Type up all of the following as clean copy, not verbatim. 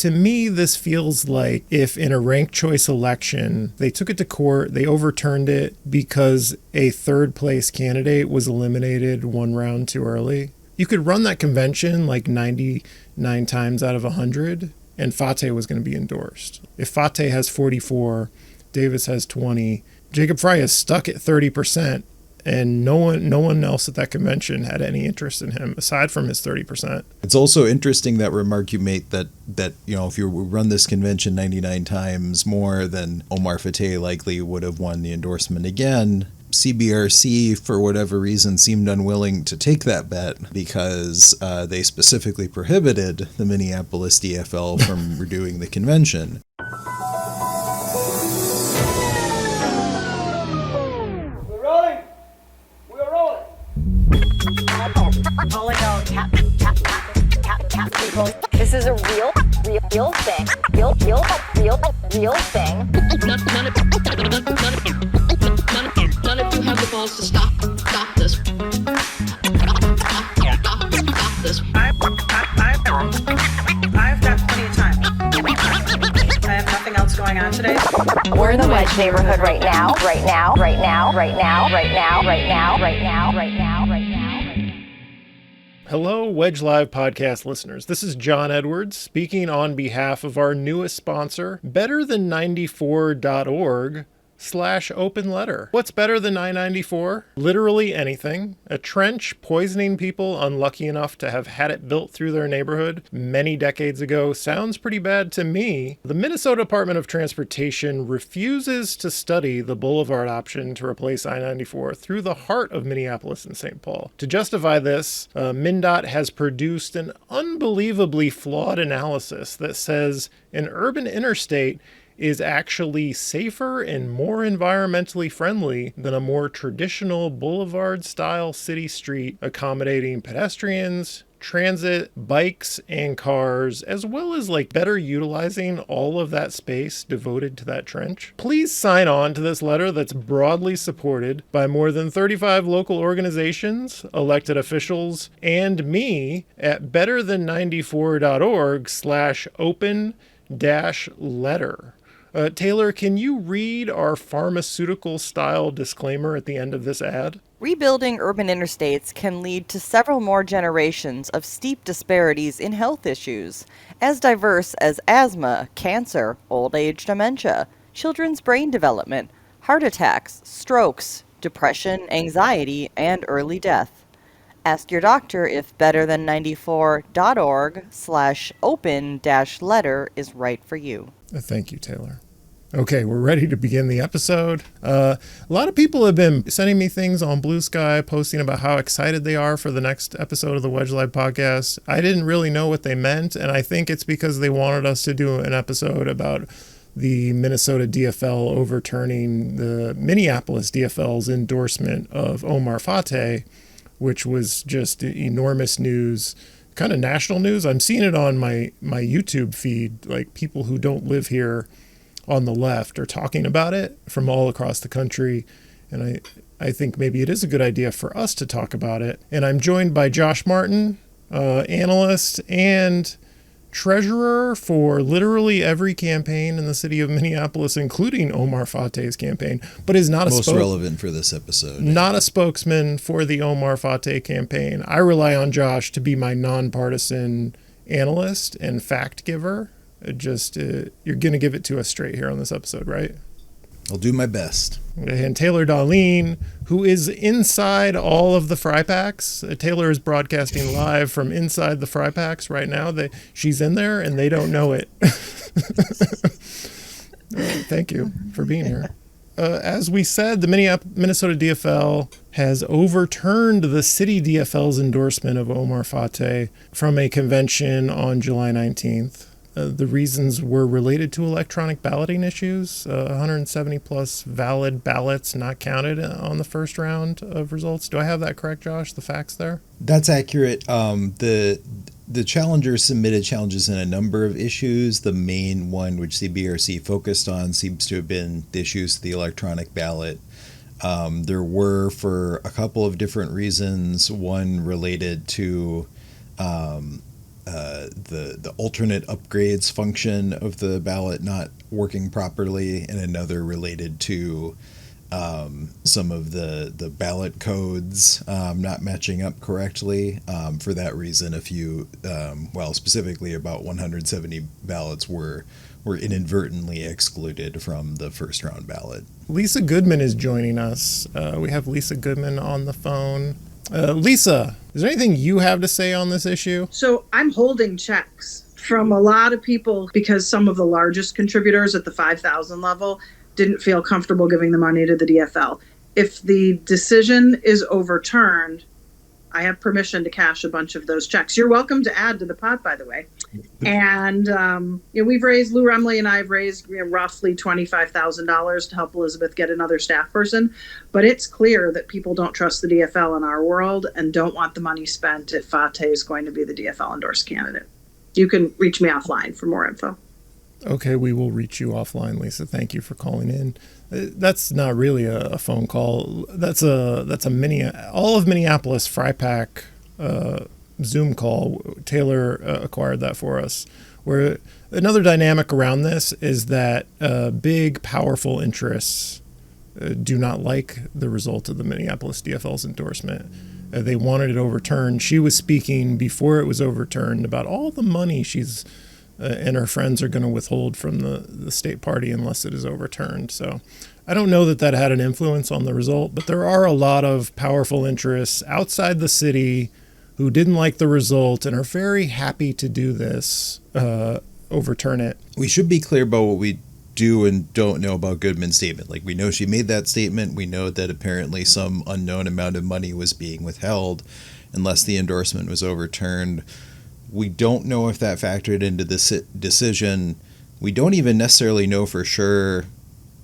To me, this feels like if in a ranked choice election, they took it to court, they overturned it because a third place candidate was eliminated one round too early. You could run that convention like 99 times out of 100, and Fateh was going to be endorsed. If Fateh has 44, Davis has 20, Jacob Frey is stuck at 30%, and no one else at that convention had any interest in him aside from his 30%. It's also interesting that remark you made that if you run this convention 99 times more, then Omar Fateh likely would have won the endorsement again. CBRC, for whatever reason, seemed unwilling to take that bet because they specifically prohibited the Minneapolis DFL from redoing the convention. This is a real thing. Real thing. None of you have the balls to stop this. Stop this. I've got plenty of time. I have nothing else going on today. We're in the Wedge neighborhood right now. Hello, Wedge Live podcast listeners. This is John Edwards speaking on behalf of our newest sponsor, betterthan94.org/open letter. What's better than 994? Literally anything. A trench poisoning people unlucky enough to have had it built through their neighborhood many decades ago sounds pretty bad to me. The Minnesota Department of Transportation refuses to study the boulevard option to replace I-94 through the heart of Minneapolis and St. Paul. To justify this, MnDOT has produced an unbelievably flawed analysis that says an urban interstate is actually safer and more environmentally friendly than a more traditional boulevard-style city street accommodating pedestrians, transit, bikes, and cars, as well as better utilizing all of that space devoted to that trench. Please sign on to this letter that's broadly supported by more than 35 local organizations, elected officials, and me at betterthan94.org/open-letter. Taylor, can you read our pharmaceutical-style disclaimer at the end of this ad? Rebuilding urban interstates can lead to several more generations of steep disparities in health issues, as diverse as asthma, cancer, old age dementia, children's brain development, heart attacks, strokes, depression, anxiety, and early death. Ask your doctor if betterthan94.org/open-letter is right for you. Thank you, Taylor. Okay, we're ready to begin the episode. A lot of people have been sending me things on Blue Sky, posting about how excited they are for the next episode of the Wedge Live podcast. I didn't really know what they meant, and I think it's because they wanted us to do an episode about the Minnesota DFL overturning the Minneapolis DFL's endorsement of Omar Fateh, which was just enormous news, kind of national news. I'm seeing it on my YouTube feed, like people who don't live here on the left are talking about it from all across the country. And I think maybe it is a good idea for us to talk about it. And I'm joined by Josh Martin, analyst and treasurer for literally every campaign in the city of Minneapolis, including Omar Fateh's campaign, but is not most relevant for this episode. Not a spokesman for the Omar Fateh campaign. I rely on Josh to be my nonpartisan analyst and fact giver. You're going to give it to us straight here on this episode, right? I'll do my best. And Taylor Dahlin, who is inside all of the fry packs. Taylor is broadcasting live from inside the fry packs right now. She's in there and they don't know it. Thank you for being here. As we said, the Minnesota DFL has overturned the city DFL's endorsement of Omar Fateh from a convention on July 19th. The reasons were related to electronic balloting issues, 170 plus valid ballots not counted on the first round of results. Do I have that correct, Josh? The facts there? That's accurate. The challengers submitted challenges in a number of issues. The main one, which CBRC focused on, seems to have been the issues to the electronic ballot. There were, for a couple of different reasons, one related to the alternate upgrades function of the ballot not working properly, and another related to some of the ballot codes not matching up correctly. For that reason, a few, specifically about 170 ballots were inadvertently excluded from the first round ballot. Lisa Goodman is joining us. We have Lisa Goodman on the phone. Lisa, is there anything you have to say on this issue? So I'm holding checks from a lot of people because some of the largest contributors at the 5,000 level didn't feel comfortable giving the money to the DFL. If the decision is overturned, I have permission to cash a bunch of those checks. You're welcome to add to the pot, by the way. And we've raised, Lou Remley and I have raised roughly $25,000 to help Elizabeth get another staff person. But it's clear that people don't trust the DFL in our world and don't want the money spent if Fateh is going to be the DFL endorsed candidate. You can reach me offline for more info. Okay, we will reach you offline, Lisa. Thank you for calling in. That's not really a phone call. That's a all of Minneapolis Fry Pack Zoom call. Taylor acquired that for us. Where another dynamic around this is that big, powerful interests do not like the result of the Minneapolis DFL's endorsement. They wanted it overturned. She was speaking before it was overturned about all the money she's and her friends are going to withhold from the state party unless it is overturned. So I don't know that had an influence on the result, but there are a lot of powerful interests outside the city who didn't like the result and are very happy to do this, overturn it. We should be clear about what we do and don't know about Goodman's statement. Like, we know she made that statement. We know that apparently some unknown amount of money was being withheld unless the endorsement was overturned. We don't know if that factored into the decision. We don't even necessarily know for sure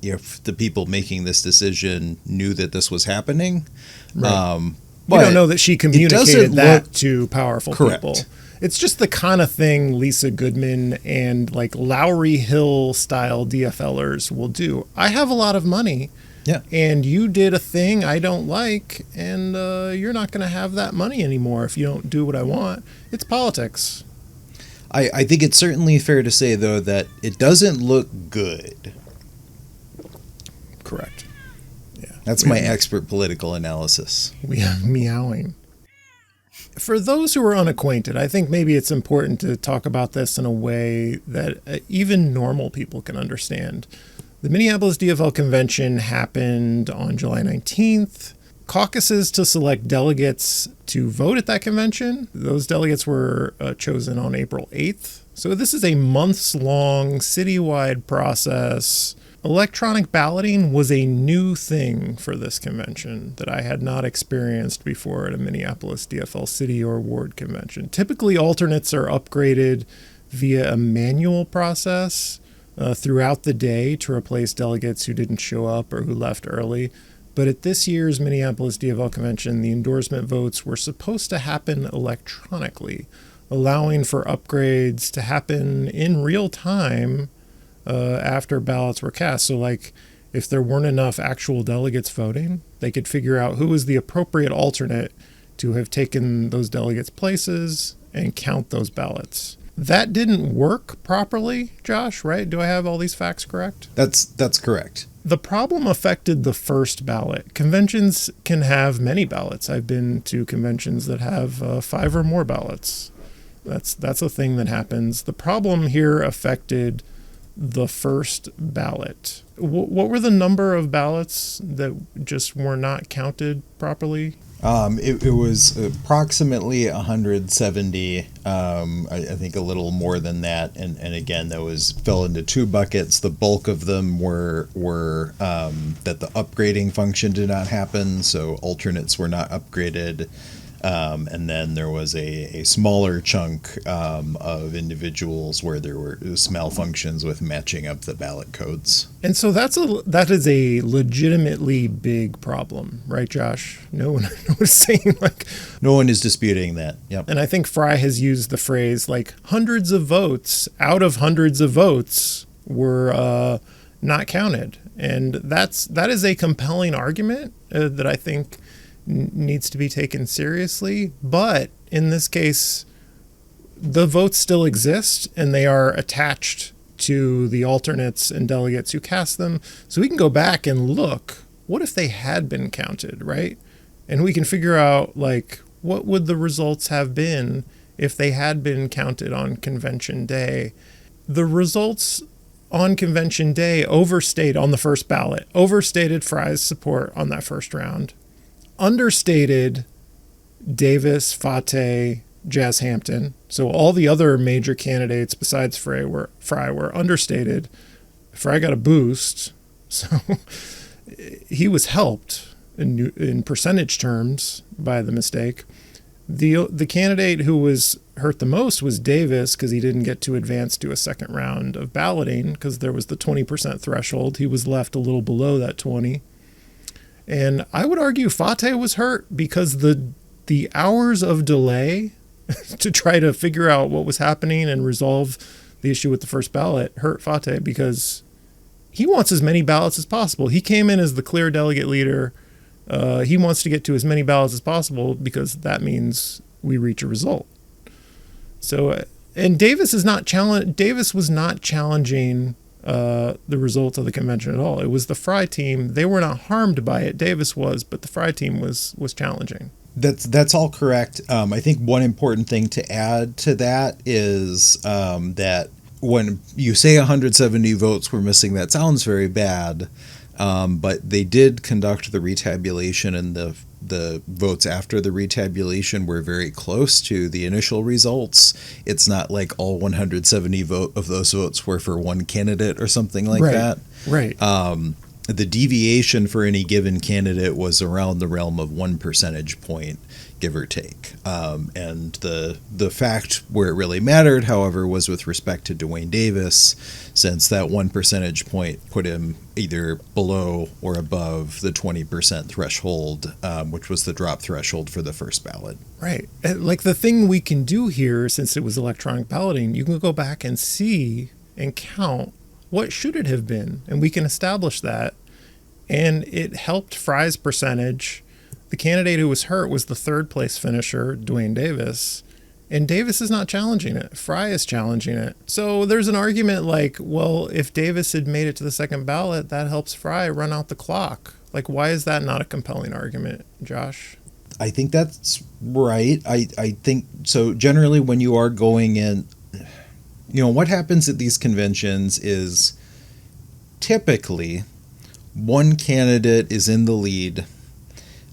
if the people making this decision knew that this was happening. Right. We don't know that she communicated that to powerful correct. People. It's just the kind of thing Lisa Goodman and like Lowry Hill style DFLers will do. I have a lot of money. Yeah. And you did a thing I don't like, and you're not going to have that money anymore if you don't do what I want. It's politics. I think it's certainly fair to say, though, that it doesn't look good. Correct. Yeah. That's my expert political analysis. We have meowing. For those who are unacquainted, I think maybe it's important to talk about this in a way that even normal people can understand. The Minneapolis DFL convention happened on July 19th. Caucuses to select delegates to vote at that convention. Those delegates were chosen on April 8th. So this is a months-long citywide process. Electronic balloting was a new thing for this convention that I had not experienced before at a Minneapolis DFL city or ward convention. Typically, alternates are upgraded via a manual process throughout the day to replace delegates who didn't show up or who left early. But at this year's Minneapolis DFL convention, the endorsement votes were supposed to happen electronically, allowing for upgrades to happen in real time after ballots were cast. So like if there weren't enough actual delegates voting, they could figure out who was the appropriate alternate to have taken those delegates' places and count those ballots. That didn't work properly, Josh, right? Do I have all these facts correct? That's correct. The problem affected the first ballot. Conventions can have many ballots. I've been to conventions that have 5 or more ballots. That's a thing that happens. The problem here affected the first ballot. What were the number of ballots that just were not counted properly? It was approximately 170. I think a little more than that. And again, those fell into 2 buckets. The bulk of them were that the upgrading function did not happen, so alternates were not upgraded. And then there was a smaller chunk of individuals where there were malfunctions with matching up the ballot codes. And so that is a legitimately big problem, right, Josh? No one is saying like... No one is disputing that, yep. And I think Fry has used the phrase like hundreds of votes out of hundreds of votes were not counted. And that is a compelling argument that I think needs to be taken seriously. But in this case, the votes still exist, and they are attached to the alternates and delegates who cast them. So we can go back and look, what if they had been counted, right? And we can figure out, like, what would the results have been if they had been counted on convention day? The results on convention day overstated on the first ballot, overstated Frye's support on that first round, understated Davis, Fateh, Jazz Hampton. So all the other major candidates besides Frye were understated. Frye got a boost, so he was helped in percentage terms by the mistake. The candidate who was hurt the most was Davis, because he didn't get to advance to a second round of balloting because there was the 20% threshold. He was left a little below that 20. And I would argue Fateh was hurt because the hours of delay to try to figure out what was happening and resolve the issue with the first ballot hurt Fateh, because he wants as many ballots as possible. He came in as the clear delegate leader. He wants to get to as many ballots as possible because that means we reach a result. So, and Davis was not challenging the results of the convention at all. It was the Frye team. They were not harmed by it. Davis was, but the Frye team was challenging. That's all correct. I think one important thing to add to that is that when you say 170 votes were missing, that sounds very bad. But they did conduct the retabulation, and the votes after the retabulation were very close to the initial results. It's not like all 170 of those votes were for one candidate or something like that. Right. The deviation for any given candidate was around the realm of 1 percentage point, give or take. And the fact where it really mattered, however, was with respect to Dwayne Davis, since that 1 percentage point put him either below or above the 20% threshold, which was the drop threshold for the first ballot. Right. Like, the thing we can do here, since it was electronic balloting, you can go back and see and count what should it have been, and we can establish that. And it helped Frye's percentage. The candidate who was hurt was the third place finisher, Dwayne Davis, and Davis is not challenging it. Frye is challenging it. So there's an argument like, well, if Davis had made it to the second ballot, that helps Frye run out the clock. Like, why is that not a compelling argument, Josh? I think that's right. I think so. Generally, when you are going in, what happens at these conventions is typically one candidate is in the lead.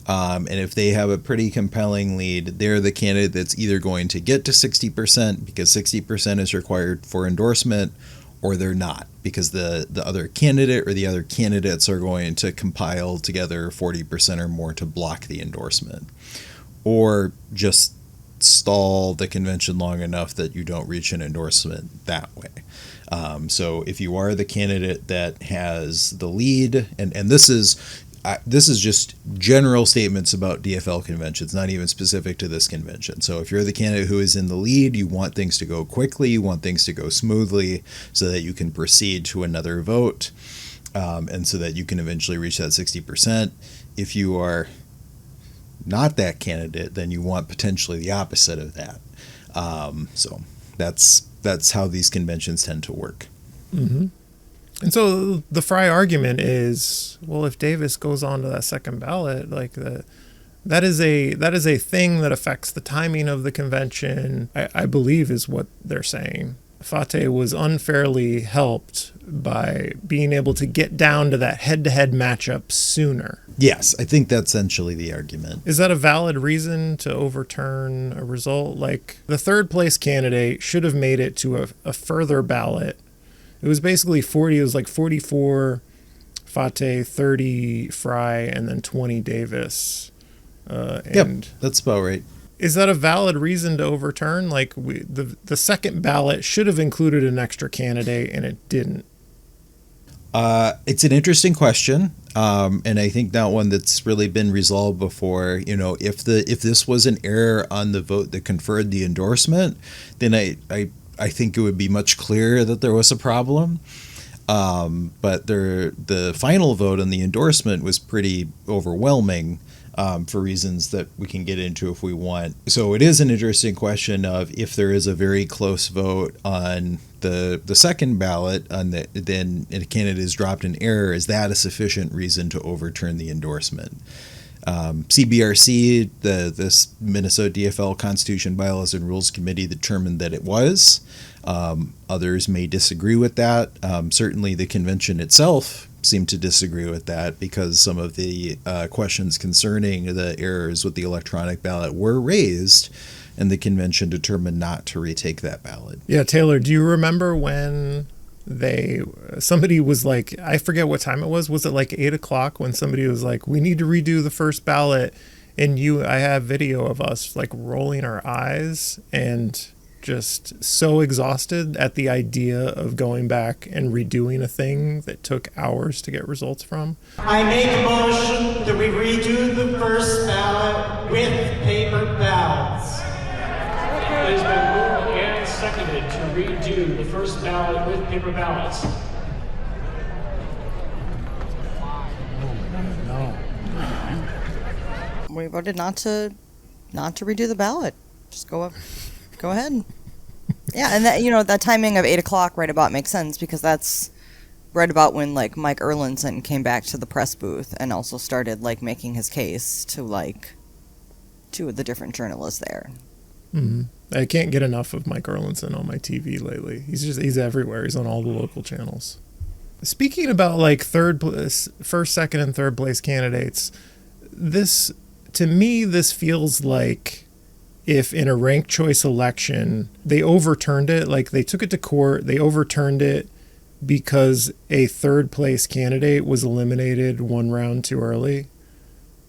And if they have a pretty compelling lead, they're the candidate that's either going to get to 60% because 60% is required for endorsement, or they're not because the other candidate or the other candidates are going to compile together 40% or more to block the endorsement, or just stall the convention long enough that you don't reach an endorsement that way. So if you are the candidate that has the lead, and this is just general statements about DFL conventions, not even specific to this convention. So if you're the candidate who is in the lead, you want things to go quickly, you want things to go smoothly so that you can proceed to another vote, and so that you can eventually reach that 60%. If you are not that candidate, then you want potentially the opposite of that. So that's how these conventions tend to work. Mm-hmm. And so the Frye argument is, well, if Davis goes on to that second ballot, like that is a thing that affects the timing of the convention, I believe is what they're saying. Fateh was unfairly helped by being able to get down to that head-to-head matchup sooner. Yes, I think that's essentially the argument. Is that a valid reason to overturn a result? Like, the third place candidate should have made it to a further ballot. It was basically 40, it was like 44 Fateh, 30 Frye, and then 20 Davis. Yep, that's about right. Is that a valid reason to overturn? Like, the second ballot should have included an extra candidate, and it didn't. It's an interesting question, and I think not one that's really been resolved before. If this was an error on the vote that conferred the endorsement, then I think it would be much clearer that there was a problem. But the final vote on the endorsement was pretty overwhelming. for reasons that we can get into if we want. So it is an interesting question of if there is a very close vote on the second ballot then a candidate is dropped in error, is that a sufficient reason to overturn the endorsement? CBRC, this Minnesota DFL Constitution, Bylaws, and Rules Committee determined that it was. Others may disagree with that. Certainly the convention itself seemed to disagree with that because some of the questions concerning the errors with the electronic ballot were raised, and the convention determined not to retake that ballot. Yeah, Taylor, do you remember when somebody was like, I forget what time it was it like 8:00 when somebody was like, we need to redo the first ballot, and I have video of us like rolling our eyes and just so exhausted at the idea of going back and redoing a thing that took hours to get results from? I make a motion that we redo the first ballot with paper ballots. It has been moved and seconded to redo the first ballot with paper ballots. We voted not to redo the ballot. Just go ahead. Yeah, and that timing of 8:00 right about makes sense because that's right about when like Mike Erlinson came back to the press booth and also started like making his case to like two of the different journalists there. Mm-hmm. I can't get enough of Mike Erlinson on my TV lately. He's everywhere. He's on all the local channels. Speaking about like first, second, and third place candidates, to me this feels like if in a ranked choice election they overturned it, like they took it to court, they overturned it because a third place candidate was eliminated one round too early.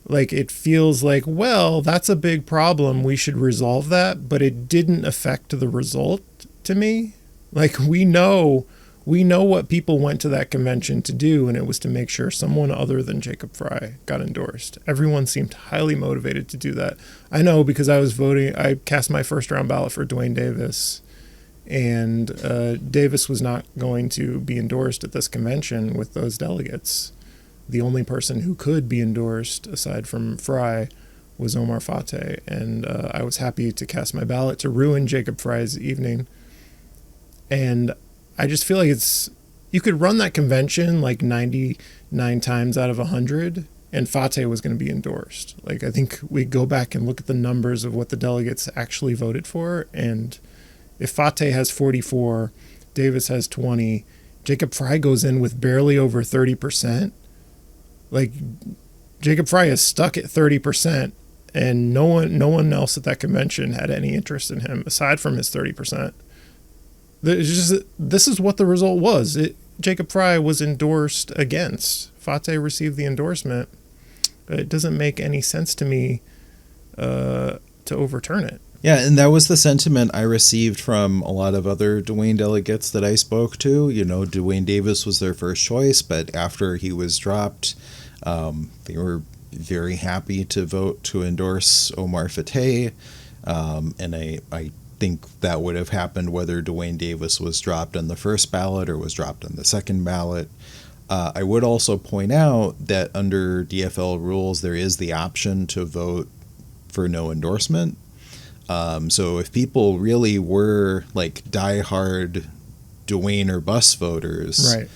Like it feels like, well, that's a big problem. We should resolve that, but it didn't affect the result to me. Like we know what people went to that convention to do, and it was to make sure someone other than Jacob Frey got endorsed. Everyone seemed highly motivated to do that. I know because I was voting, I cast my first round ballot for Dwayne Davis, and Davis was not going to be endorsed at this convention with those delegates. The only person who could be endorsed, aside from Frey, was Omar Fateh, and I was happy to cast my ballot to ruin Jacob Frey's evening. And I just feel like you could run that convention like 99 times out of 100, and Fateh was going to be endorsed. Like I think we go back and look at the numbers of what the delegates actually voted for, and if Fateh has 44, Davis has 20, Jacob Frey goes in with barely over 30%. Like Jacob Frey is stuck at 30%, and no one else at that convention had any interest in him aside from his 30%. This is what the result was. Jacob Frey was endorsed against. Fateh received the endorsement. It doesn't make any sense to me to overturn it. Yeah, and that was the sentiment I received from a lot of other Dwayne delegates that I spoke to. You know, Dwayne Davis was their first choice, but after he was dropped, they were very happy to vote to endorse Omar Fateh, and I think that would have happened whether Dwayne Davis was dropped on the first ballot or was dropped on the second ballot. I would also point out that under DFL rules, there is the option to vote for no endorsement. So if people really were like diehard Dwayne or bust voters, right,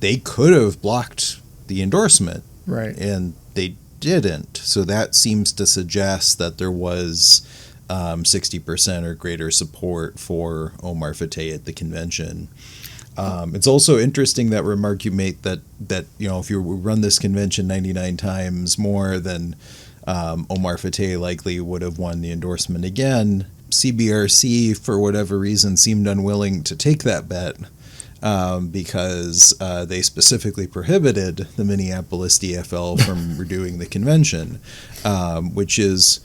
they could have blocked the endorsement, right, and they didn't. So that seems to suggest that there was 60% or greater support for Omar Fateh at the convention. It's also interesting that remark you made that you know, if you run this convention 99 times more, then Omar Fateh likely would have won the endorsement again. CBRC, for whatever reason, seemed unwilling to take that bet because they specifically prohibited the Minneapolis DFL from redoing the convention, which is,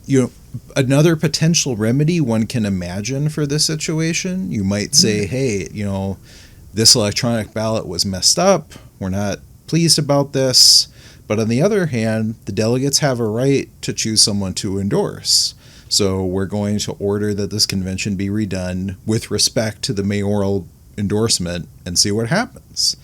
you know, another potential remedy one can imagine for this situation. You might say, hey, you know, this electronic ballot was messed up. We're not pleased about this. But on the other hand, the delegates have a right to choose someone to endorse. So we're going to order that this convention be redone with respect to the mayoral endorsement and see what happens.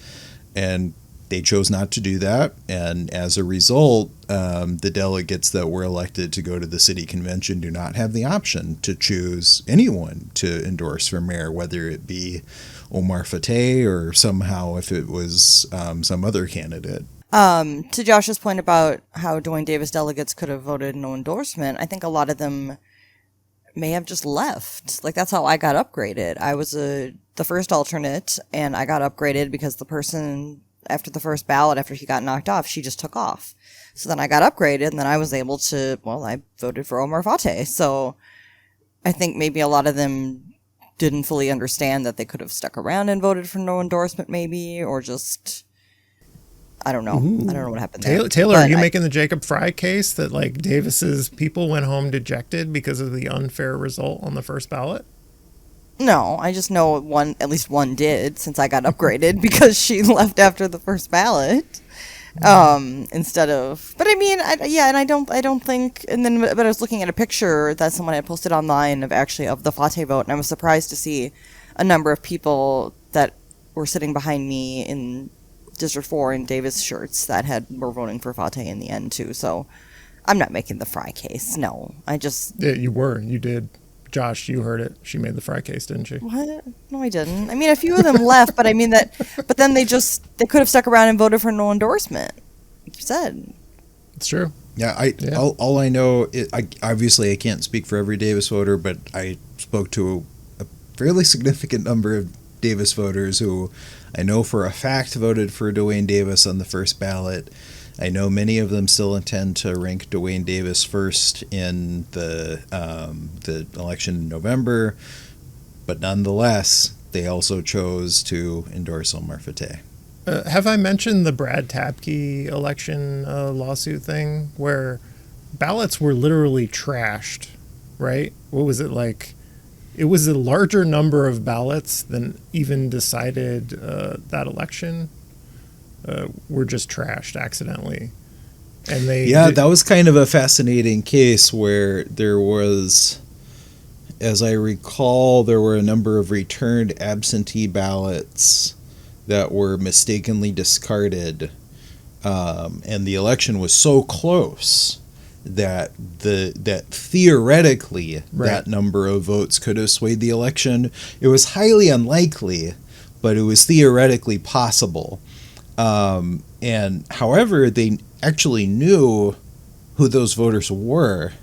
And They chose not to do that, and as a result, the delegates that were elected to go to the city convention do not have the option to choose anyone to endorse for mayor, whether it be Omar Fateh or somehow if it was some other candidate. To Josh's point about how Dwayne Davis delegates could have voted no endorsement, I think a lot of them may have just left. Like, that's how I got upgraded. I was the first alternate, and I got upgraded because the person after the first ballot, after he got knocked off, she just took off. So then I got upgraded, and then I was able to, well, I voted for Omar Fateh. So I think maybe a lot of them didn't fully understand that they could have stuck around and voted for no endorsement, maybe, or just, I don't know. Ooh. I don't know what happened there. Taylor, But are you making the Jacob Fry case that, like, Davis's people went home dejected because of the unfair result on the first ballot? No, I just know at least one did, since I got upgraded because she left after the first ballot. Instead of, but I mean, and I don't think, but I was looking at a picture that someone had posted online of the Fateh vote, and I was surprised to see a number of people that were sitting behind me in District 4 in Davis shirts that were voting for Fateh in the end too. So I'm not making the Fry case. No, Yeah, you did. Josh, you heard it. She made the Fry case, didn't she? What? No, I didn't. I mean, a few of them left, but I mean but then they could have stuck around and voted for no endorsement. Like you said. It's true. Yeah, all I know, obviously I can't speak for every Davis voter, but I spoke to a fairly significant number of Davis voters who I know for a fact voted for Dwayne Davis on the first ballot. I know many of them still intend to rank Dwayne Davis first in the election in November, but nonetheless, they also chose to endorse Omar Fateh. Have I mentioned the Brad Tapke election lawsuit thing where ballots were literally trashed, right? What was it like? It was a larger number of ballots than even decided that election. Were just trashed accidentally. And that was kind of a fascinating case where there was, as I recall, there were a number of returned absentee ballots that were mistakenly discarded, and the election was so close that theoretically that number of votes could have swayed the election. It was highly unlikely, but it was theoretically possible. And however, they actually knew who those voters were.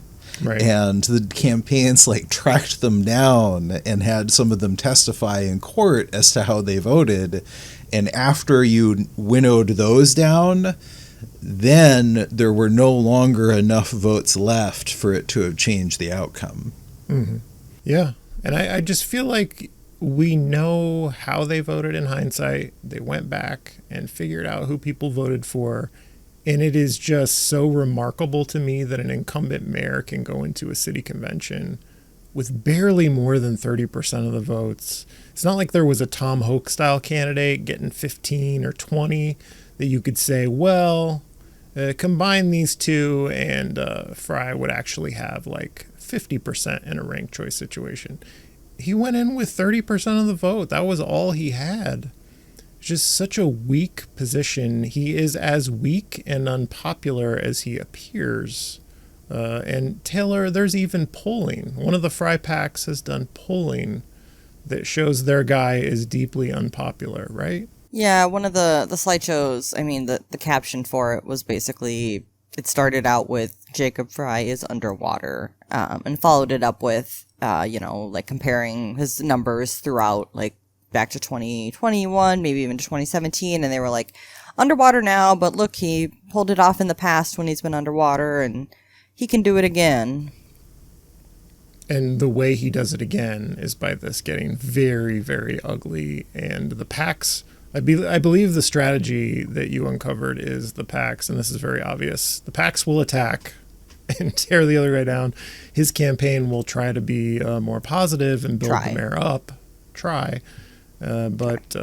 Right. And the campaigns tracked them down and had some of them testify in court as to how they voted. And after you winnowed those down, then there were no longer enough votes left for it to have changed the outcome. Mm-hmm. Yeah. And I just feel like we know how they voted in hindsight. They went back and figured out who people voted for. And it is just so remarkable to me that an incumbent mayor can go into a city convention with barely more than 30% of the votes. It's not like there was a Tom Hoke style candidate getting 15 or 20 that you could say, well, combine these two and Fry would actually have 50% in a ranked choice situation. He went in with 30% of the vote. That was all he had. Just such a weak position. He is as weak and unpopular as he appears. And Taylor, there's even polling. One of the Fry PACs has done polling that shows their guy is deeply unpopular, right? Yeah, one of the slideshows, I mean, the caption for it was basically, it started out with Jacob Fry is underwater, and followed it up with, comparing his numbers throughout, back to 2021, maybe even to 2017, and they were underwater now, but look, he pulled it off in the past when he's been underwater, and he can do it again. And the way he does it again is by this getting very, very ugly, and the PACs, I believe the strategy that you uncovered is the PACs, and this is very obvious. The PACs will attack and tear the other guy down. His campaign will try to be more positive and build the mayor up. But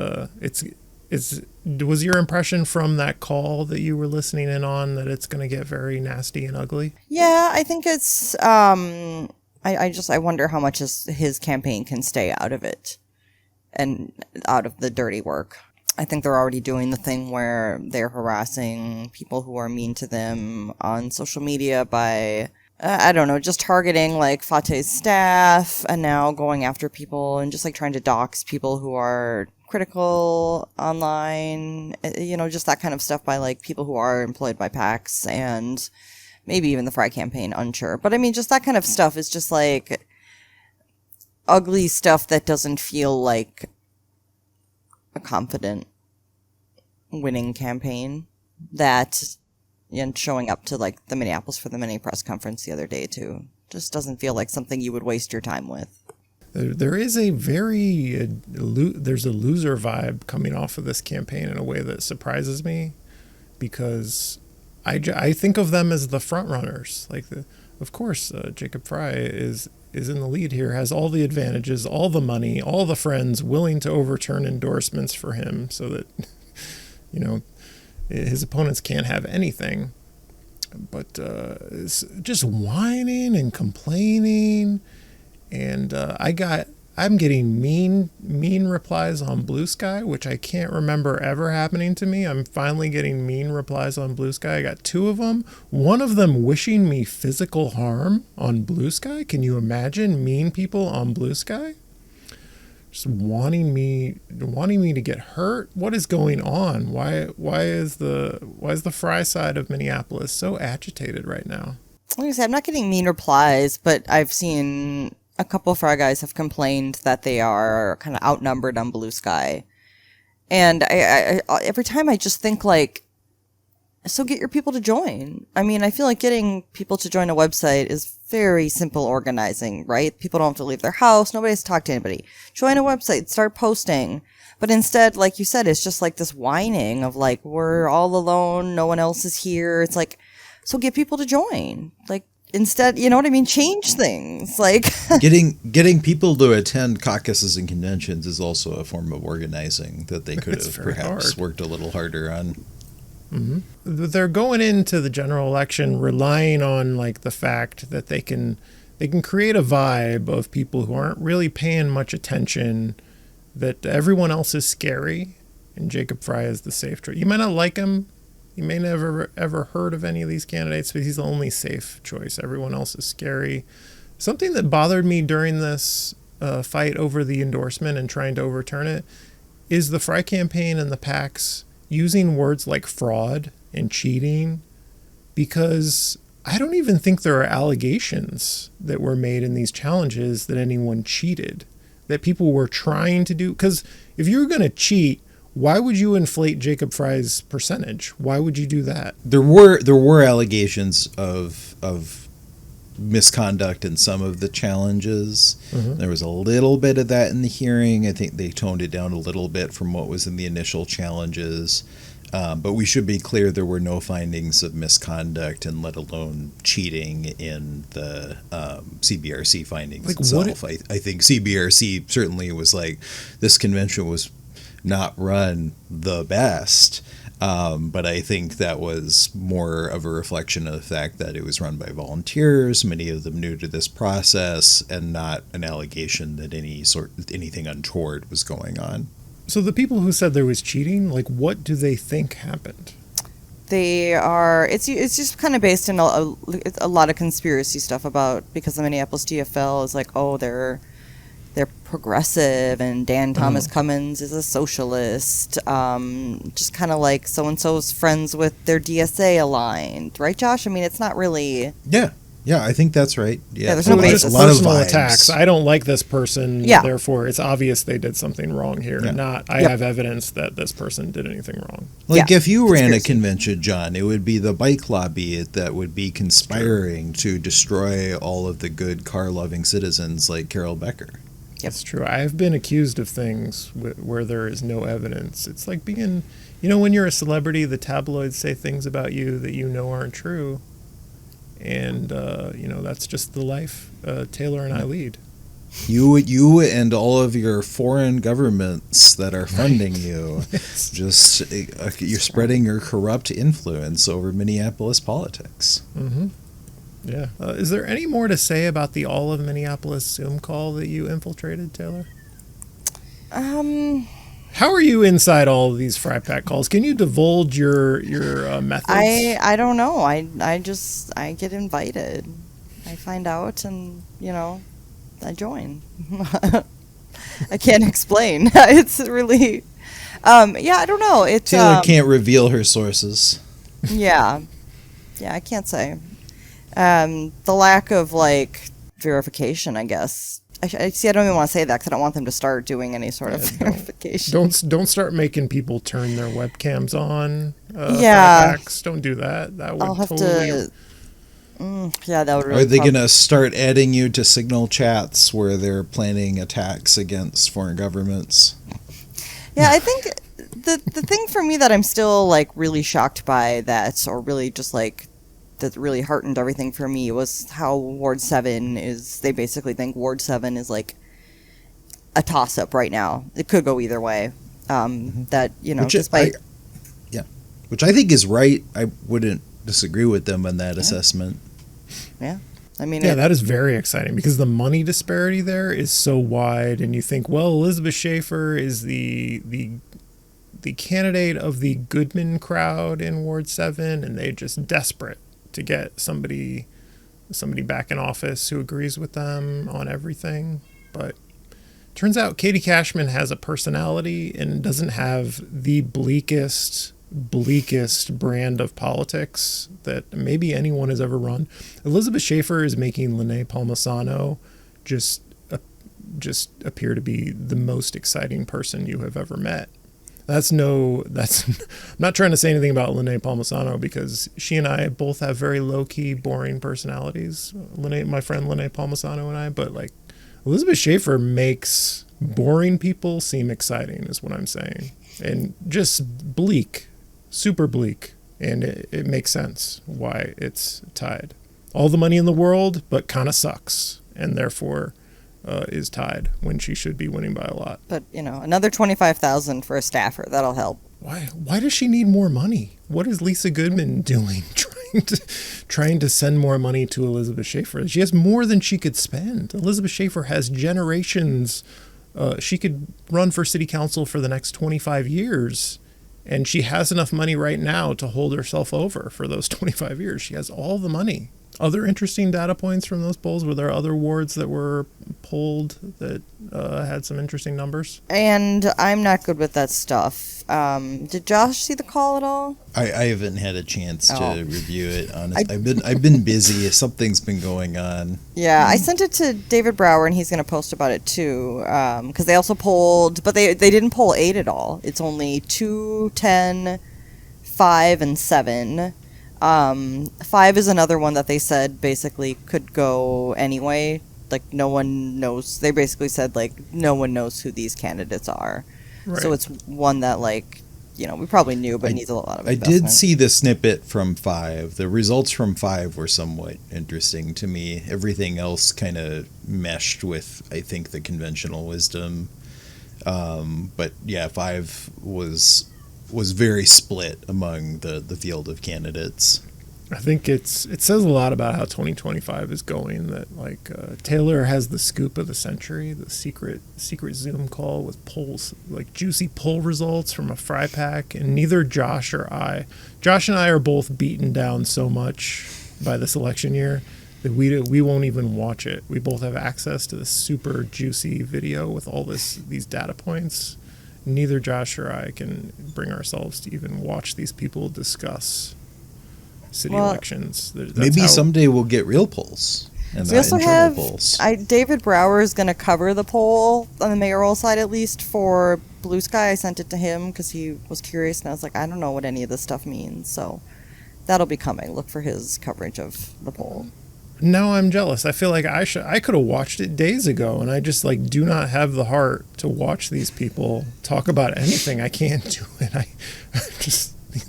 was your impression from that call that you were listening in on that it's going to get very nasty and ugly? Yeah, I think it's, I wonder how much his campaign can stay out of it and out of the dirty work. I think they're already doing the thing where they're harassing people who are mean to them on social media by, I don't know, just targeting like Fateh's staff and now going after people and just like trying to dox people who are critical online, just that kind of stuff by like people who are employed by PACs and maybe even the Fry campaign, unsure. But I mean, just that kind of stuff is just like ugly stuff that doesn't feel like a confident winning campaign. That, and showing up to like the Minneapolis for the mini press conference the other day too, just doesn't feel like something you would waste your time with. There is a there's a loser vibe coming off of this campaign in a way that surprises me, because I think of them as the front runners. Like, of course, Jacob Fry is in the lead here, has all the advantages, all the money, all the friends willing to overturn endorsements for him so that, his opponents can't have anything. But it's just whining and complaining. And I'm getting mean replies on Blue Sky, which I can't remember ever happening to me. I'm finally getting mean replies on Blue Sky. I got 2 of them. One of them wishing me physical harm on Blue Sky. Can you imagine mean people on Blue Sky? Just wanting me to get hurt. What is going on? Why is the Fry side of Minneapolis so agitated right now? Like I said, I'm not getting mean replies, but I've seen a couple of Fry guys have complained that they are kind of outnumbered on Blue Sky. And I every time I just think like, so get your people to join. I mean, I feel like getting people to join a website is very simple organizing, right? People don't have to leave their house. Nobody has to talk to anybody. Join a website, start posting. But instead, like you said, it's just like this whining of like, we're all alone. No one else is here. It's like, so get people to join. Like, instead, you know what I mean? Change things. Like getting people to attend caucuses and conventions is also a form of organizing that they could have perhaps worked a little harder on. Mm-hmm. They're going into the general election relying on like the fact that they can create a vibe of people who aren't really paying much attention, that everyone else is scary, and Jacob Fry is the safe choice. You might not like him. You may never ever heard of any of these candidates, but he's the only safe choice. Everyone else is scary. Something that bothered me during this fight over the endorsement and trying to overturn it is the Fry campaign and the PACs using words like fraud and cheating, because I don't even think there are allegations that were made in these challenges that anyone cheated, that people were trying to do. Because if you were going to cheat, why would you inflate Jacob Fry's percentage? Why would you do that? There were allegations of misconduct in some of the challenges. Mm-hmm. There was a little bit of that in the hearing. I think they toned it down a little bit from what was in the initial challenges. But we should be clear, there were no findings of misconduct, and let alone cheating in the CBRC findings itself. I think CBRC certainly was like, this convention was not run the best. But I think that was more of a reflection of the fact that it was run by volunteers, many of them new to this process, and not an allegation that anything untoward was going on. So the people who said there was cheating, like, what do they think happened? It's just kind of based in a lot of conspiracy stuff about, because the Minneapolis DFL is like, oh, they're progressive, and Dan Thomas Cummins is a socialist. Just kind of like so-and-so's friends with their DSA aligned, right, Josh? I mean, it's not really... Yeah, I think that's right. Yeah, there's no basis. A lot of personal attacks. I don't like this person, yeah. Therefore it's obvious they did something wrong here. Yeah. Not, I have evidence that this person did anything wrong. Like, if you ran a convention, John, it would be the bike lobby that would be conspiring to destroy all of the good car-loving citizens like Carol Becker. That's true. I've been accused of things where there is no evidence. It's like being, when you're a celebrity, the tabloids say things about you that you know aren't true. And, that's just the life Taylor and I lead. You and all of your foreign governments that are funding you, just you're spreading your corrupt influence over Minneapolis politics. Mm-hmm. Yeah. Is there any more to say about the All of Minneapolis Zoom call that you infiltrated, Taylor? How are you inside all of these fry pack calls? Can you divulge your methods? I don't know. I get invited. I find out, and I join. I can't explain. It's really, I don't know. Taylor can't reveal her sources. Yeah, I can't say. The lack of verification, I guess. I see. I don't even want to say that because I don't want them to start doing any sort of verification. Don't start making people turn their webcams on. Yeah, don't do that. That would I'll have totally. Yeah, that would really. Are they going to start adding you to signal chats where they're planning attacks against foreign governments? Yeah, I think the thing for me that I'm still really shocked by that, or really just that really heartened everything for me, was how Ward 7 is. They basically think Ward 7 is a toss up right now. It could go either way. That which I think is right. I wouldn't disagree with them on that assessment. Yeah. I mean, that is very exciting because the money disparity there is so wide, and you think, well, Elizabeth Schaefer is the candidate of the Goodman crowd in Ward 7, and they're just desperate to get somebody back in office who agrees with them on everything. But turns out Katie Cashman has a personality and doesn't have the bleakest brand of politics that maybe anyone has ever run. Elizabeth Schaefer is making Lene Palmisano just appear to be the most exciting person you have ever met. I'm not trying to say anything about Lene Palmisano because she and I both have very low-key, boring personalities. My friend Lene Palmisano and I, but Elizabeth Schaefer makes boring people seem exciting, is what I'm saying. And just bleak, super bleak. And it makes sense why it's tied. All the money in the world, but kind of sucks. And therefore is tied when she should be winning by a lot. But, another $25,000 for a staffer, that'll help. Why does she need more money? What is Lisa Goodman doing trying to send more money to Elizabeth Schaefer? She has more than she could spend. Elizabeth Schaefer has generations. She could run for city council for the next 25 years, and she has enough money right now to hold herself over for those 25 years. She has all the money. Other interesting data points from those polls? Were there other wards that were polled that had some interesting numbers? And I'm not good with that stuff. Did Josh see the call at all? I haven't had a chance to review it. Honestly, I've been busy. Something's been going on. Yeah, I sent it to David Brower, and he's going to post about it too. Because they also polled, but they didn't poll 8 at all. It's only 2, 10, 5, and 7. 5 is another one that they said basically could go anyway. No one knows. They basically said no one knows who these candidates are. Right. So it's one that we probably knew, but needs a lot of investment. I did see the snippet from 5. The results from 5 were somewhat interesting to me. Everything else kind of meshed with, I think, the conventional wisdom. But yeah, 5 was very split among the field of candidates. I think it says a lot about how 2025 is going, that Taylor has the scoop of the century, the secret Zoom call with polls, juicy poll results from a fry pack, and neither Josh and I are both beaten down so much by this election year that we won't even watch it. We both have access to this super juicy video with all these data points. Neither Josh or I can bring ourselves to even watch these people discuss city elections. Maybe someday we'll get real polls. And we also have David Brower is going to cover the poll on the mayoral side, at least for Blue Sky. I sent it to him because he was curious, and I was like, I don't know what any of this stuff means. So that'll be coming. Look for his coverage of the poll. Now I'm jealous. I feel like I could have watched it days ago, and I just do not have the heart to watch these people talk about anything. I can't do it.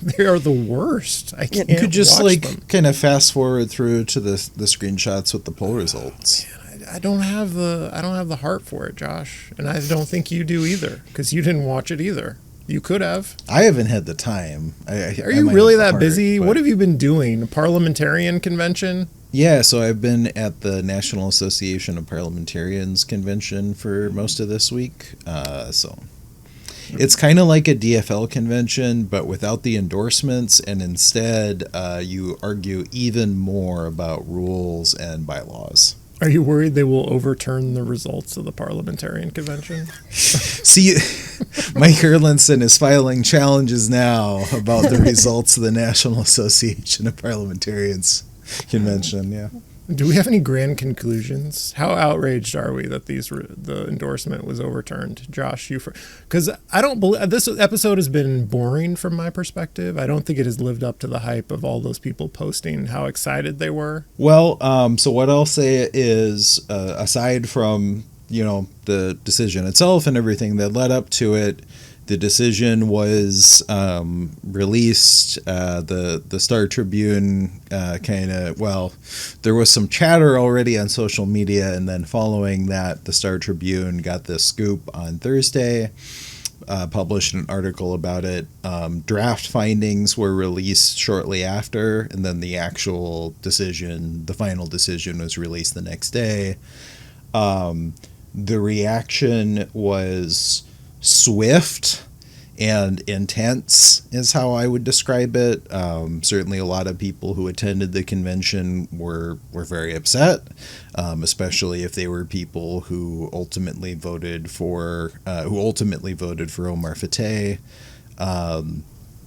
They are the worst. I can't. You could just watch them. kind of fast forward through to the screenshots with the poll results. Man, I don't have the heart for it, Josh, and I don't think you do either, because you didn't watch it either. You could have. I haven't had the time. Are you really that busy? What have you been doing? A parliamentarian convention? Yeah, so I've been at the National Association of Parliamentarians convention for most of this week. It's kind of like a DFL convention, but without the endorsements, and instead you argue even more about rules and bylaws. Are you worried they will overturn the results of the parliamentarian convention? See, Mike Erlandson is filing challenges now about the results of the National Association of Parliamentarians convention. Yeah. Do we have any grand conclusions? How outraged are we that the endorsement was overturned? Josh, because I don't believe this episode has been boring from my perspective. I don't think it has lived up to the hype of all those people posting how excited they were. Well, so what I'll say is, aside from the decision itself and everything that led up to it, the decision was released. The Star Tribune there was some chatter already on social media, and then following that, the Star Tribune got this scoop on Thursday, published an article about it. Draft findings were released shortly after, and then the actual decision, the final decision, was released the next day. The reaction was swift and intense is how I would describe it. Certainly a lot of people who attended the convention were very upset, especially if they were people who ultimately voted for Omar Fateh.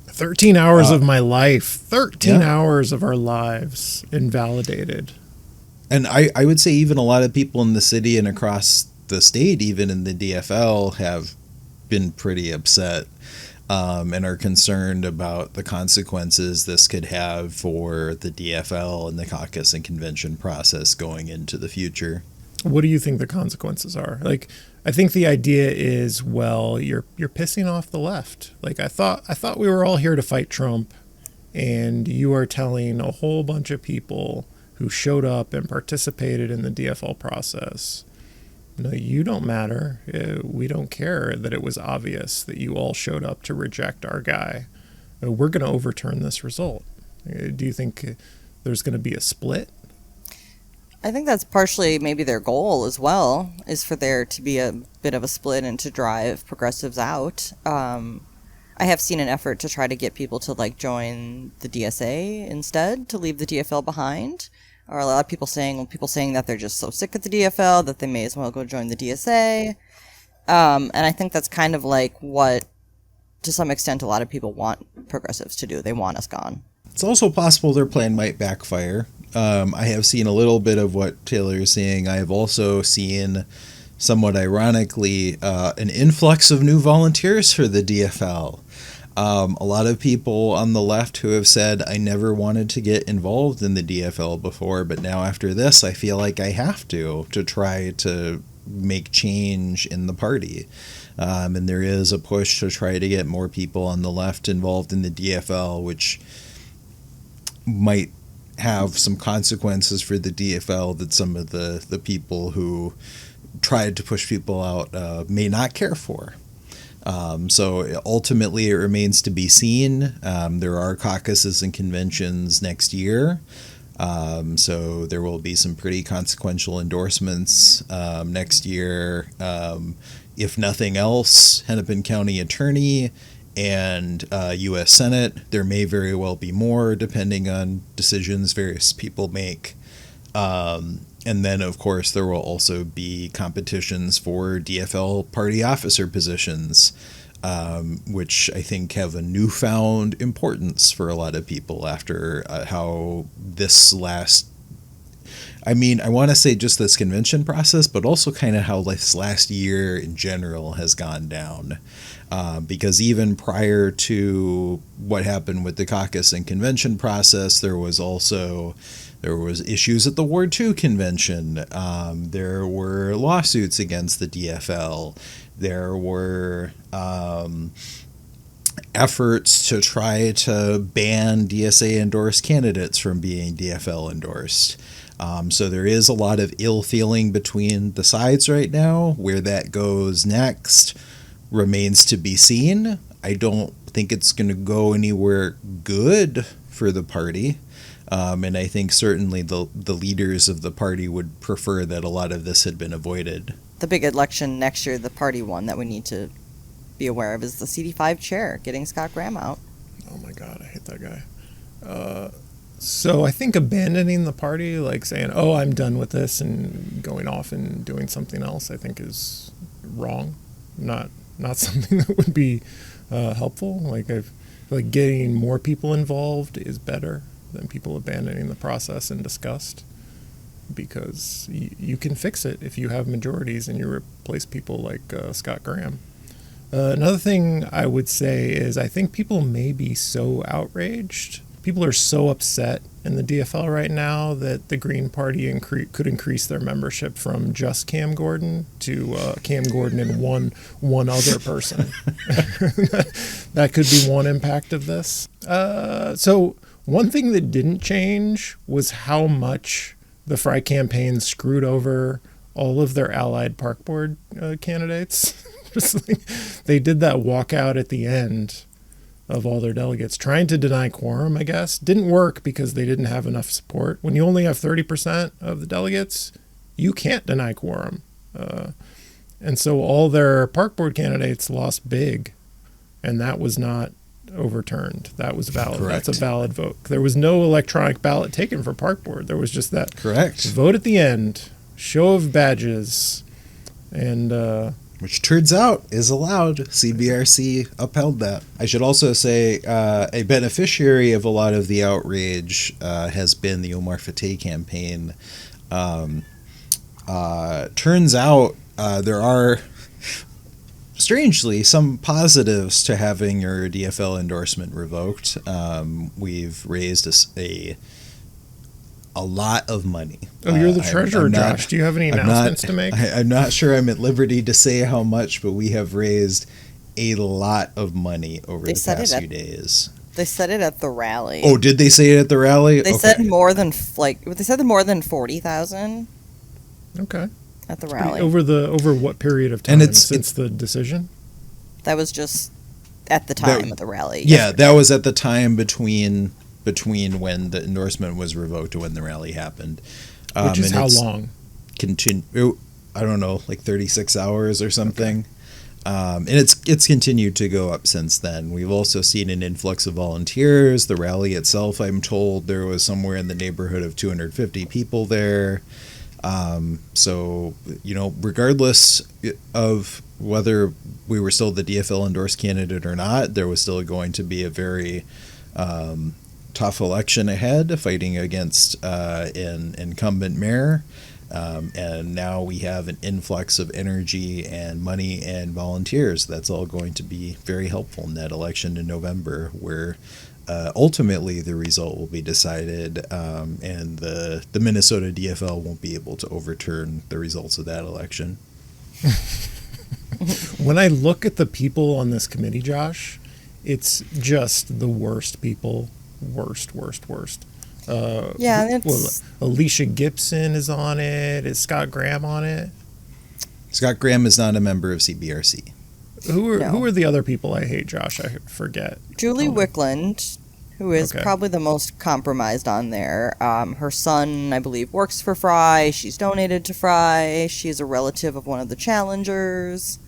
13 hours of my life, 13 hours of our lives invalidated. And I would say even a lot of people in the city and across the state, even in the DFL, have been pretty upset and are concerned about the consequences this could have for the DFL and the caucus and convention process going into the future. What do you think the consequences are? Like, I think the idea is, well, you're pissing off the left. Like, I thought we were all here to fight Trump, and you are telling a whole bunch of people who showed up and participated in the DFL process, no, you don't matter. We don't care that it was obvious that you all showed up to reject our guy. We're going to overturn this result. Do you think there's going to be a split? I think that's partially maybe their goal as well, is for there to be a bit of a split and to drive progressives out. I have seen an effort to try to get people to join the DSA instead, to leave the DFL behind. Or a lot of people saying that they're just so sick of the DFL that they may as well go join the DSA. And I think that's kind of what, to some extent, a lot of people want progressives to do. They want us gone. It's also possible their plan might backfire. I have seen a little bit of what Taylor is saying. I have also seen, somewhat ironically, an influx of new volunteers for the DFL. A lot of people on the left who have said, I never wanted to get involved in the DFL before, but now after this, I feel like I have to try to make change in the party. And there is a push to try to get more people on the left involved in the DFL, which might have some consequences for the DFL that some of the people who tried to push people out may not care for. So ultimately, it remains to be seen. There are caucuses and conventions next year. So there will be some pretty consequential endorsements next year. If nothing else, Hennepin County Attorney and U.S. Senate. There may very well be more, depending on decisions various people make. And then, of course, there will also be competitions for DFL party officer positions, which I think have a newfound importance for a lot of people after how this last... I want to say just this convention process, but also kind of how this last year in general has gone down. Because even prior to what happened with the caucus and convention process, there was issues at the Ward 2 convention. There were lawsuits against the DFL. There were efforts to try to ban DSA-endorsed candidates from being DFL-endorsed. So there is a lot of ill feeling between the sides right now. Where that goes next remains to be seen. I don't think it's going to go anywhere good for the party. And I think certainly the leaders of the party would prefer that a lot of this had been avoided. The big election next year, the party one that we need to be aware of is the CD5 chair, getting Scott Graham out. Oh my God, I hate that guy. So I think abandoning the party, like saying, "Oh, I'm done with this," and going off and doing something else, I think is wrong. Not something that would be helpful. Like I feel like getting more people involved is better than people abandoning the process in disgust, because you can fix it if you have majorities and you replace people like Scott Graham. Another thing I would say is I think people may be so outraged. People are so upset in the DFL right now that the Green Party could increase their membership from just Cam Gordon to Cam Gordon and one other person. That could be one impact of this. So one thing that didn't change was how much the Fry campaign screwed over all of their allied park board candidates. Just like, they did that walkout at the end of all their delegates, trying to deny quorum, I guess. Didn't work because they didn't have enough support. When you only have 30% of the delegates, you can't deny quorum. And so all their park board candidates lost big, and that was not overturned. That was valid. Correct. That's a valid vote. There was no electronic ballot taken for park board. There was just that Correct. vote at the end, show of badges, and which turns out is allowed. CBRC upheld that. I should also say a beneficiary of a lot of the outrage has been the Omar Fateh campaign. Turns out there are, strangely, some positives to having your DFL endorsement revoked. We've raised a lot of money. Oh, you're the treasurer, Josh. Do you have any announcements to make? I'm not sure I'm at liberty to say how much, but we have raised a lot of money over the past few days. They said it at the rally. Oh, did they say it at the rally? They said more than 40,000. Okay. At the rally. Over what period of time? And since the decision? That was just at the time of the rally. Yeah, that was at the time between when the endorsement was revoked and when the rally happened. Which is how long? I don't know, like 36 hours or something. And it's continued to go up since then. We've also seen an influx of volunteers. The rally itself, I'm told, there was somewhere in the neighborhood of 250 people there. So, regardless of whether we were still the DFL endorsed candidate or not, there was still going to be a very tough election ahead, fighting against an incumbent mayor. And now we have an influx of energy and money and volunteers. That's all going to be very helpful in that election in November, where ultimately the result will be decided, and the Minnesota DFL won't be able to overturn the results of that election. When I look at the people on this committee, Josh, it's just the worst people. Worst. Alicia Gibson is on it. Is Scott Graham on it? Scott Graham is not a member of CBRC. Who are the other people I hate, Josh? I forget. Julie Wickland, who is probably the most compromised on there. Her son, I believe, works for Fry. She's donated to Fry. She's a relative of one of the challengers.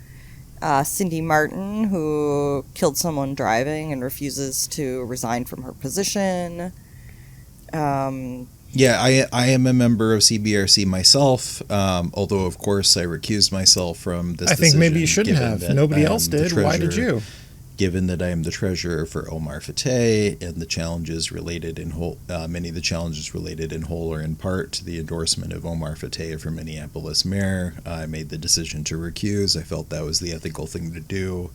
Cindy Martin, who killed someone driving and refuses to resign from her position. Yeah, I am a member of CBRC myself, although, of course, I recused myself from this decision. I think maybe you shouldn't have. Nobody else did. Why did you? Given that I am the treasurer for Omar Fateh, and the challenges related in whole, many of the challenges related in whole or in part to the endorsement of Omar Fateh for Minneapolis mayor, I made the decision to recuse. I felt that was the ethical thing to do.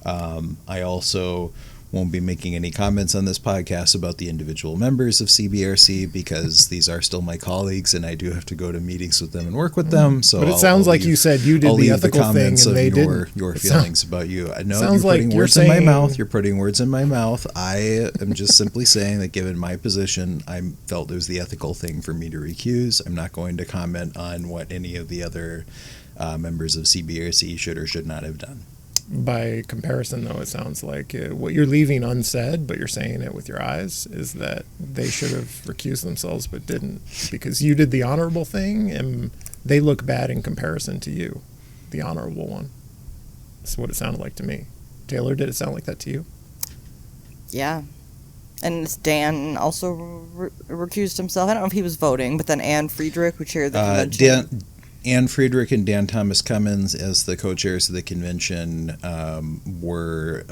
I also won't be making any comments on this podcast about the individual members of CBRC, because these are still my colleagues and I do have to go to meetings with them and work with them. So, but it sounds like you said you did the ethical thing and they didn't. Your feelings about you. I know you're putting words in my mouth. You're putting words in my mouth. I am just simply saying that given my position, I felt it was the ethical thing for me to recuse. I'm not going to comment on what any of the other members of CBRC should or should not have done. By comparison, though, it sounds like what you're leaving unsaid, but you're saying it with your eyes, is that they should have recused themselves but didn't, because you did the honorable thing and they look bad in comparison to you, the honorable one. That's what it sounded like to me. Taylor, did it sound like that to you? Yeah. And Dan also recused himself. I don't know if he was voting, but then Ann Friedrich, who chaired the convention. Ann Friedrich and Dan Thomas Cummins, as the co-chairs of the convention, were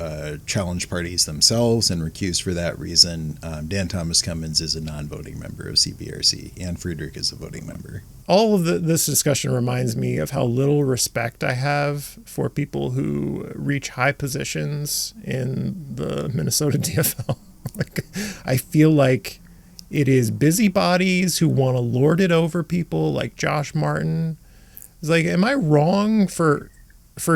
challenge parties themselves and recused for that reason. Dan Thomas Cummins is a non-voting member of CBRC. Ann Friedrich is a voting member. All of this discussion reminds me of how little respect I have for people who reach high positions in the Minnesota DFL. Like, I feel like it is busybodies who want to lord it over people like Josh Martin. It's like, am I wrong for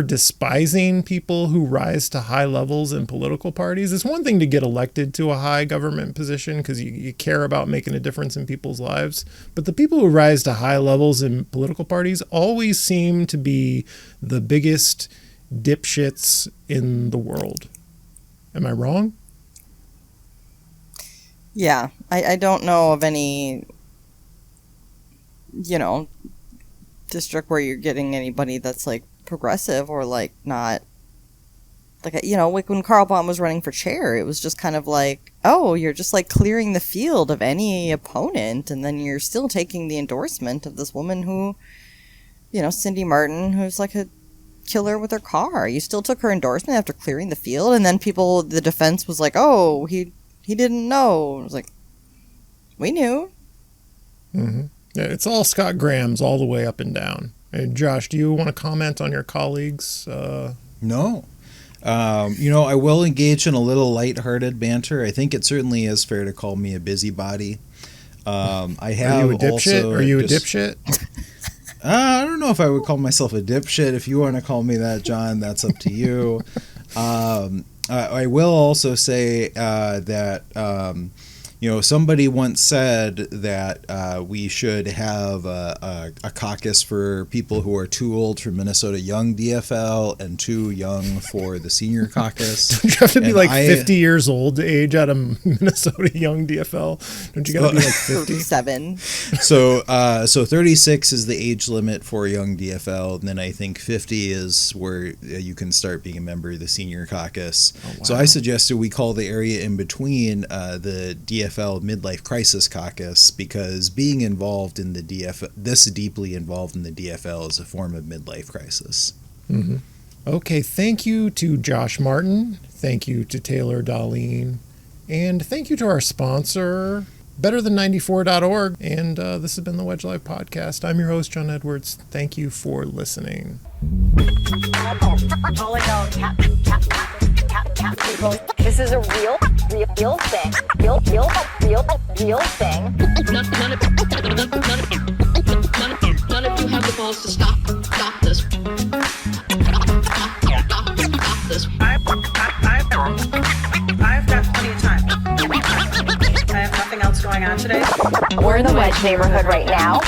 despising people who rise to high levels in political parties? It's one thing to get elected to a high government position because you care about making a difference in people's lives. But the people who rise to high levels in political parties always seem to be the biggest dipshits in the world. Am I wrong? Yeah, I don't know of any, district where you're getting anybody that's like progressive or like not, like, like when Carl Baum was running for chair, it was just kind of like, oh, you're just like clearing the field of any opponent, and then you're still taking the endorsement of this woman who, Cindy Martin, who's like a killer with her car. You still took her endorsement after clearing the field, and then the defense was like, oh, he didn't know. It was like, we knew. Mm-hmm. Yeah, it's all Scott Graham's all the way up and down. Hey, Josh, do you want to comment on your colleagues? No. I will engage in a little lighthearted banter. I think it certainly is fair to call me a busybody. I have. Are you a dipshit? Are you a dipshit? I don't know if I would call myself a dipshit. If you want to call me that, John, that's up to you. I will also say that somebody once said that we should have a caucus for people who are too old for Minnesota Young DFL and too young for the senior caucus. Don't you have to be 50 years old to age out of Minnesota Young DFL? Don't you got to be like 37? So 36 is the age limit for Young DFL, and then I think 50 is where you can start being a member of the senior caucus. Oh, wow. So I suggested we call the area in between the DFL Midlife Crisis Caucus, because being involved in the DFL, this deeply involved in the DFL, is a form of midlife crisis. Mm-hmm. Okay, thank you to Josh Martin, thank you to Taylor Dahlin, and thank you to our sponsor, betterthan94.org. And this has been the Wedge Live Podcast. I'm your host, John Edwards. Thank you for listening. This is a real thing. Real thing. None of you have the balls to stop this. Stop this. I've got plenty of time. I have nothing else going on today. We're in the Wedge neighborhood right now.